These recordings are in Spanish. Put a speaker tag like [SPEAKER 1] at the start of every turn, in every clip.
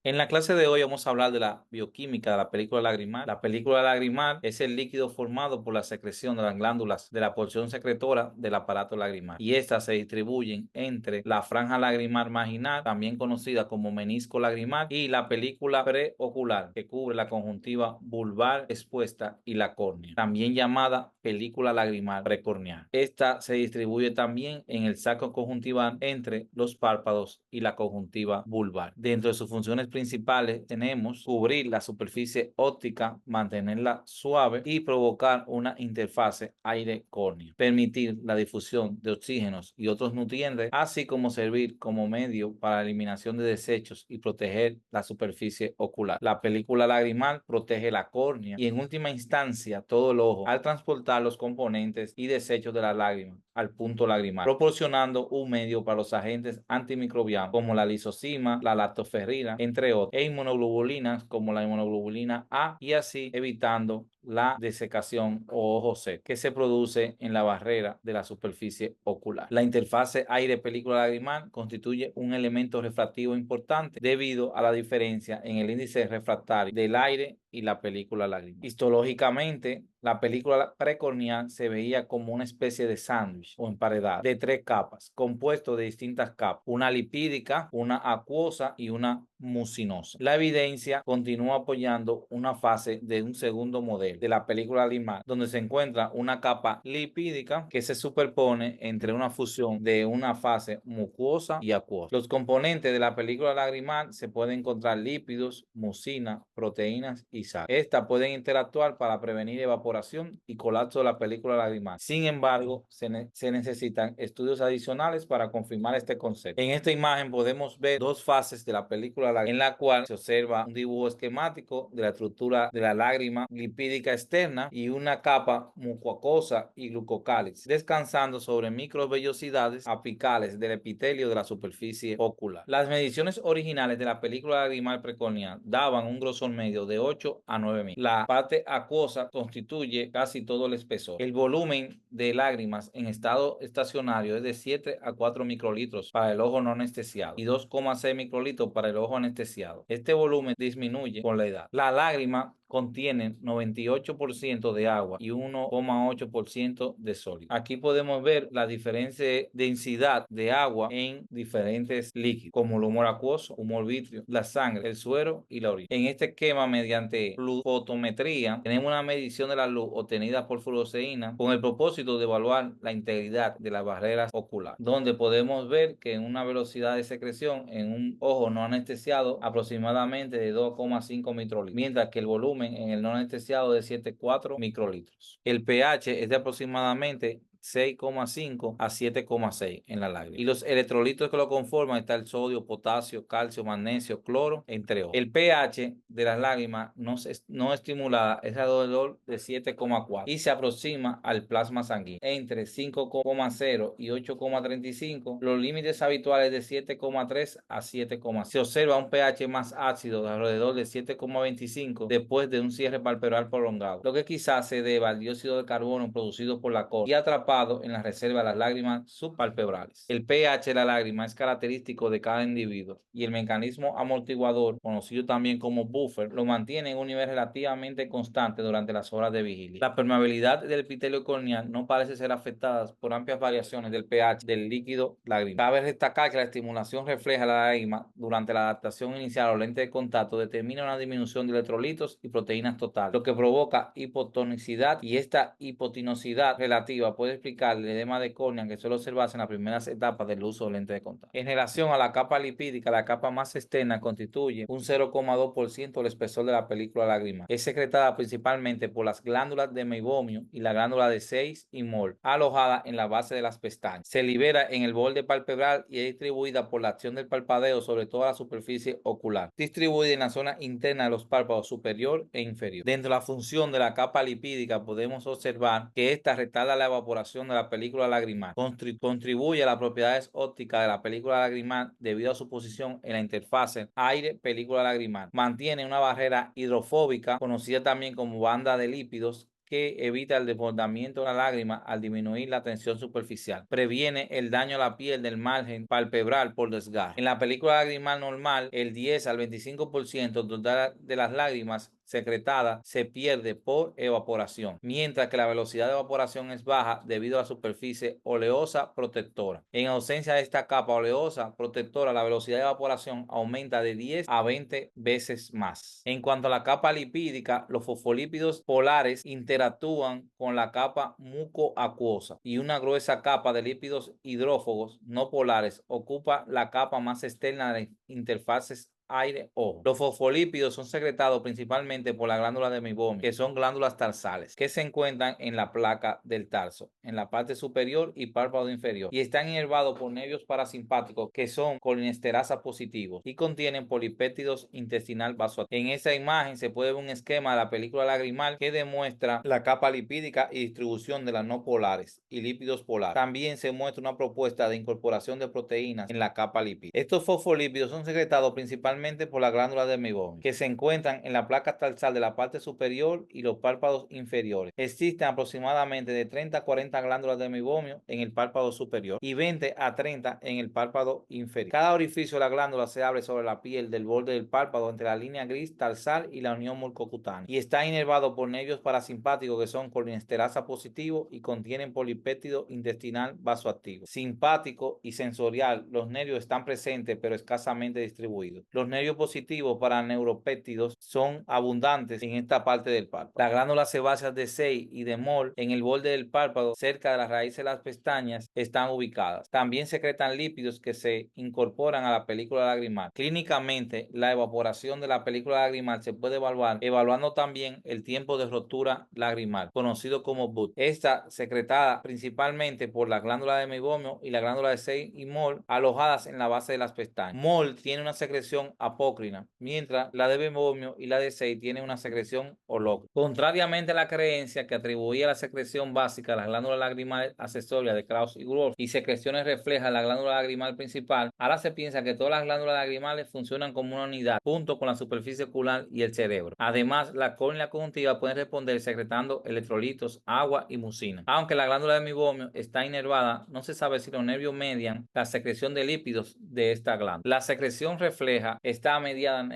[SPEAKER 1] En la clase de hoy vamos a hablar de la bioquímica de la película lagrimal. La película lagrimal es el líquido formado por la secreción de las glándulas de la porción secretora del aparato lagrimal y estas se distribuyen entre la franja lagrimal marginal, también conocida como menisco lagrimal, y la película preocular que cubre la conjuntiva vulvar expuesta y la córnea, también llamada película lagrimal precorneal. Esta se distribuye también en el saco conjuntival entre los párpados y la conjuntiva vulvar. Dentro de sus funciones principales tenemos cubrir la superficie óptica, mantenerla suave y provocar una interfase aire-córnea, permitir la difusión de oxígenos y otros nutrientes, así como servir como medio para la eliminación de desechos y proteger la superficie ocular. La película lagrimal protege la córnea y en última instancia todo el ojo al transportar los componentes y desechos de la lágrima al punto lagrimal, proporcionando un medio para los agentes antimicrobianos como la lisozima, la lactoferrina, entre otros, e inmunoglobulinas como la inmunoglobulina A, y así evitando la desecación o ojo seco que se produce en la barrera de la superficie ocular. La interfase aire-película lagrimal constituye un elemento refractivo importante debido a la diferencia en el índice refractario del aire y la película lagrimal. Histológicamente, la película precorneal se veía como una especie de sándwich o emparedado de tres capas, compuesto de distintas capas, una lipídica, una acuosa y una mucinosa. La evidencia continúa apoyando una fase de un segundo modelo de la película lagrimal, donde se encuentra una capa lipídica que se superpone entre una fusión de una fase mucosa y acuosa. Los componentes de la película lagrimal se pueden encontrar lípidos, mucina, proteínas y sal. Estas pueden interactuar para prevenir evaporación y colapso de la película lagrimal. Sin embargo, se necesitan estudios adicionales para confirmar este concepto. En esta imagen podemos ver dos fases de la película lagrimal, en la cual se observa un dibujo esquemático de la estructura de la lágrima lipídica externa y una capa mucosa y glucocálice, descansando sobre microvellosidades apicales del epitelio de la superficie ocular. Las mediciones originales de la película lagrimal precorneal daban un grosor medio de 8 a 9 mil. La parte acuosa constituye casi todo el espesor. El volumen de lágrimas en estado estacionario es de 7 a 4 microlitros para el ojo no anestesiado y 2,6 microlitros para el ojo anestesiado. Este volumen disminuye con la edad. La lágrima contienen 98% de agua y 1,8% de sólido. Aquí podemos ver la diferencia de densidad de agua en diferentes líquidos, como el humor acuoso, humor vítreo, la sangre, el suero y la orina. En este esquema, mediante fotometría, tenemos una medición de la luz obtenida por fluoresceína con el propósito de evaluar la integridad de las barreras oculares, donde podemos ver que en una velocidad de secreción en un ojo no anestesiado aproximadamente de 2,5 microlitros, mientras que el volumen en el no anestesiado de 7,4 microlitros. El pH es de aproximadamente 6,5 a 7,6 en la lágrima. Y los electrolitos que lo conforman está el sodio, potasio, calcio, magnesio, cloro, entre otros. El pH de las lágrimas no estimulada es alrededor de 7,4 y se aproxima al plasma sanguíneo entre 5,0 y 8,35. Los límites habituales de 7,3 a 7,5. Se observa un pH más ácido de alrededor de 7,25 después de un cierre palpebral prolongado, lo que quizás se deba al dióxido de carbono producido por la córnea y atrapado en la reserva de las lágrimas subpalpebrales. El pH de la lágrima es característico de cada individuo y el mecanismo amortiguador, conocido también como buffer, lo mantiene en un nivel relativamente constante durante las horas de vigilia. La permeabilidad del epitelio corneal no parece ser afectada por amplias variaciones del pH del líquido lagrimal. Cabe destacar que la estimulación refleja la lágrima durante la adaptación inicial o lente de contacto determina una disminución de electrolitos y proteínas totales, lo que provoca hipotonicidad, y esta hipotinosidad relativa puede explicar el edema de córnea que suele observarse en las primeras etapas del uso de lente de contacto. En relación a la capa lipídica, la capa más externa constituye un 0,2% del espesor de la película lagrimal. Es secretada principalmente por las glándulas de meibomio y la glándula de 6 y mol, alojada en la base de las pestañas. Se libera en el borde palpebral y es distribuida por la acción del parpadeo sobre toda la superficie ocular, distribuida en la zona interna de los párpados superior e inferior. Dentro de la función de la capa lipídica podemos observar que esta retarda la evaporación de la película lagrimal, contribuye a las propiedades ópticas de la película lagrimal debido a su posición en la interfase aire-película lagrimal, mantiene una barrera hidrofóbica conocida también como banda de lípidos que evita el desbordamiento de la lágrima al disminuir la tensión superficial. Previene el daño a la piel del margen palpebral por desgarre. En la película lagrimal normal, el 10 al 25% total de las lágrimas secretada se pierde por evaporación, mientras que la velocidad de evaporación es baja debido a la superficie oleosa protectora. En ausencia de esta capa oleosa protectora, la velocidad de evaporación aumenta de 10 a 20 veces más. En cuanto a la capa lipídica, los fosfolípidos polares interactúan con la capa mucoacuosa y una gruesa capa de lípidos hidrófobos no polares ocupa la capa más externa de interfaces aire-ojo. Los fosfolípidos son secretados principalmente por la glándula de Meibomian, que son glándulas tarsales, que se encuentran en la placa del tarso, en la parte superior y párpado inferior, y están inervados por nervios parasimpáticos, que son colinesterasa positivos, y contienen polipéptidos intestinal vasoactivos. En esta imagen se puede ver un esquema de la película lagrimal que demuestra la capa lipídica y distribución de las no polares y lípidos polares. También se muestra una propuesta de incorporación de proteínas en la capa lipídica. Estos fosfolípidos son secretados principalmente por la glándula de Meibomian, que se encuentran en la placa tarsal de la parte superior y los párpados inferiores. Existen aproximadamente de 30 a 40 glándulas de Meibomian en el párpado superior y 20 a 30 en el párpado inferior. Cada orificio de la glándula se abre sobre la piel del borde del párpado entre la línea gris tarsal y la unión mucocutánea y está inervado por nervios parasimpáticos que son colinesterasa positivo y contienen polipéptido intestinal vasoactivo. Simpático y sensorial, los nervios están presentes pero escasamente distribuidos. Los nervios positivos para neuropéptidos son abundantes en esta parte del párpado. Las glándulas sebáceas de Say y de Moll en el borde del párpado, cerca de las raíces de las pestañas, están ubicadas. También secretan lípidos que se incorporan a la película lagrimal. Clínicamente, la evaporación de la película lagrimal se puede evaluar evaluando también el tiempo de rotura lagrimal, conocido como BUT. Esta secretada principalmente por la glándula de Meibomian y la glándula de Say y Moll, alojadas en la base de las pestañas. Moll tiene una secreción apócrina, mientras la de Meibomian y la de Say tienen una secreción holócrina. Contrariamente a la creencia que atribuía la secreción básica a las glándulas lagrimales accesorias de Krauss y Wolf y secreciones reflejan la glándula lagrimal principal, ahora se piensa que todas las glándulas lagrimales funcionan como una unidad, junto con la superficie ocular y el cerebro. Además, la córnea y la conjuntiva pueden responder secretando electrolitos, agua y mucina. Aunque la glándula de Meibomian está inervada, no se sabe si los nervios median la secreción de lípidos de esta glándula. La secreción refleja está mediada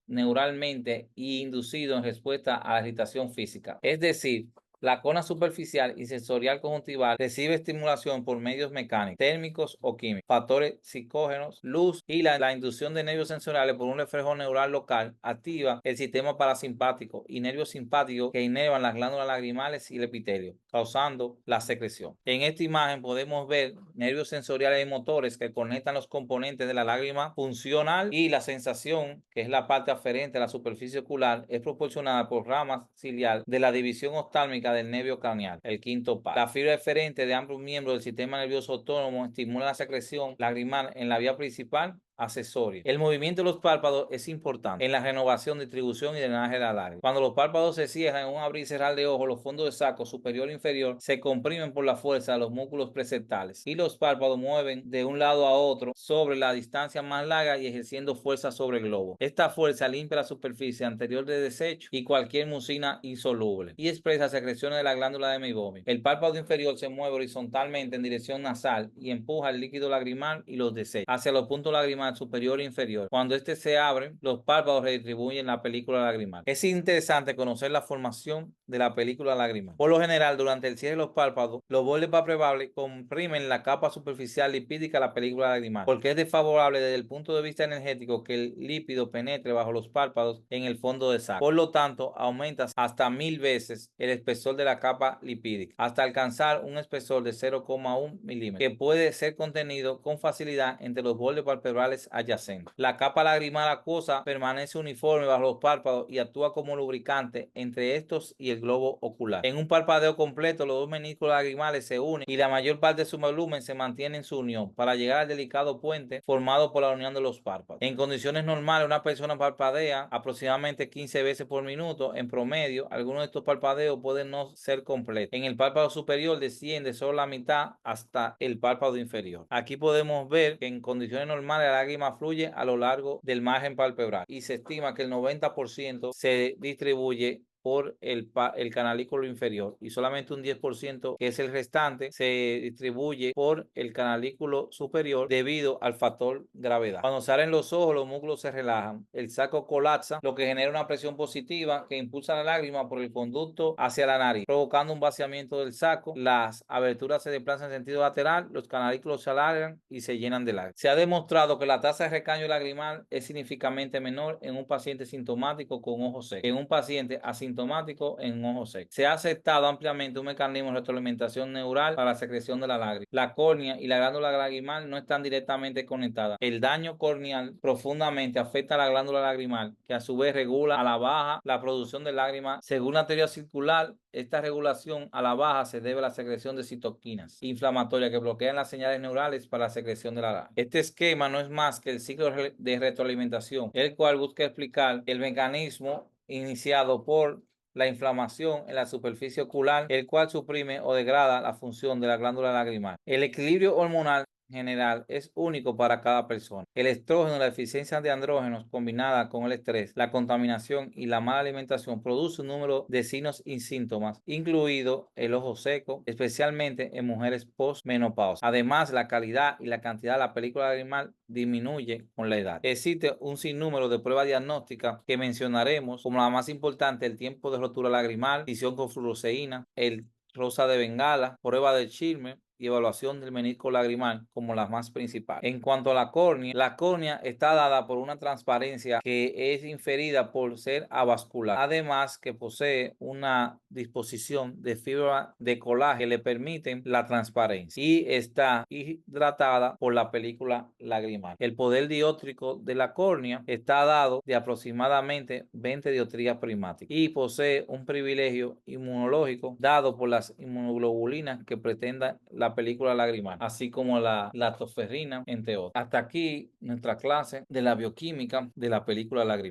[SPEAKER 1] neuralmente y inducido en respuesta a la irritación física. Es decir, la cona superficial y sensorial conjuntival recibe estimulación por medios mecánicos, térmicos o químicos, factores psicógenos, luz y la inducción de nervios sensoriales por un reflejo neural local activa el sistema parasimpático y nervios simpáticos que inervan las glándulas lagrimales y el epitelio, causando la secreción. En esta imagen podemos ver nervios sensoriales y motores que conectan los componentes de la lágrima funcional y la sensación, que es la parte aferente a la superficie ocular, es proporcionada por ramas ciliar de la división oftálmica del nervio craneal, el quinto par. La fibra eferente de ambos miembros del sistema nervioso autónomo estimula la secreción lagrimal en la vía principal accesorio. El movimiento de los párpados es importante en la renovación, distribución y drenaje de la lágrima. Cuando los párpados se cierran en un abrir y cerrar de ojos, los fondos de saco superior e inferior se comprimen por la fuerza de los músculos presentales y los párpados mueven de un lado a otro sobre la distancia más larga y ejerciendo fuerza sobre el globo. Esta fuerza limpia la superficie anterior de desecho y cualquier mucina insoluble y expresa secreciones de la glándula de Meibomian. El párpado inferior se mueve horizontalmente en dirección nasal y empuja el líquido lagrimal y los desechos hacia los puntos lagrimales superior e inferior. Cuando este se abre, los párpados redistribuyen la película lagrimal. Es interesante conocer la formación de la película lagrimal. Por lo general, durante el cierre de los párpados, los bordes palpebrables comprimen la capa superficial lipídica de la película lagrimal, porque es desfavorable desde el punto de vista energético que el lípido penetre bajo los párpados en el fondo de saco. Por lo tanto, aumenta hasta 1000 veces el espesor de la capa lipídica, hasta alcanzar un espesor de 0,1 milímetros, que puede ser contenido con facilidad entre los bordes palpebrales adyacentes. La capa lagrimal acuosa permanece uniforme bajo los párpados y actúa como lubricante entre estos y el globo ocular. En un parpadeo completo, los dos meniscos lagrimales se unen y la mayor parte de su volumen se mantiene en su unión para llegar al delicado puente formado por la unión de los párpados. En condiciones normales, una persona parpadea aproximadamente 15 veces por minuto en promedio. Algunos de estos parpadeos pueden no ser completos. En el párpado superior desciende solo la mitad hasta el párpado inferior. Aquí podemos ver que en condiciones normales la lágrima fluye a lo largo del margen palpebral y se estima que el 90% se distribuye por el canalículo inferior y solamente un 10%, que es el restante, se distribuye por el canalículo superior debido al factor gravedad. Cuando salen los ojos, los músculos se relajan, el saco colapsa, lo que genera una presión positiva que impulsa la lágrima por el conducto hacia la nariz, provocando un vaciamiento del saco. Las aberturas se desplazan en sentido lateral, los canalículos se alargan y se llenan de lágrimas. Se ha demostrado que la tasa de recaño lagrimal es significativamente menor en un paciente sintomático con ojo seco que en un paciente asintomático en ojo seco. Se ha aceptado ampliamente un mecanismo de retroalimentación neural para la secreción de la lágrima. La córnea y la glándula lagrimal no están directamente conectadas. El daño corneal profundamente afecta a la glándula lagrimal, que a su vez regula a la baja la producción de lágrimas. Según la teoría circular, esta regulación a la baja se debe a la secreción de citoquinas inflamatorias que bloquean las señales neurales para la secreción de la lágrima. Este esquema no es más que el ciclo de retroalimentación, el cual busca explicar el mecanismo iniciado por la inflamación en la superficie ocular, el cual suprime o degrada la función de la glándula lagrimal. El equilibrio hormonal general es único para cada persona. El estrógeno, la deficiencia de andrógenos combinada con el estrés, la contaminación y la mala alimentación produce un número de signos y síntomas, incluido el ojo seco, especialmente en mujeres postmenopáusicas. Además, la calidad y la cantidad de la película lagrimal disminuye con la edad. Existe un sinnúmero de pruebas diagnósticas que mencionaremos, como la más importante, el tiempo de rotura lagrimal, visión con fluoresceína, el rosa de Bengala, prueba de Schirmer y evaluación del menisco lagrimal como las más principales. En cuanto a la córnea está dada por una transparencia que es inferida por ser avascular, además que posee una disposición de fibra de colágeno que le permiten la transparencia y está hidratada por la película lagrimal. El poder dióptrico de la córnea está dado de aproximadamente 20 dioptrías prismáticas y posee un privilegio inmunológico dado por las inmunoglobulinas que pretendan la película lagrimal, así como la lactoferrina, entre otros. Hasta aquí nuestra clase de la bioquímica de la película lagrimal.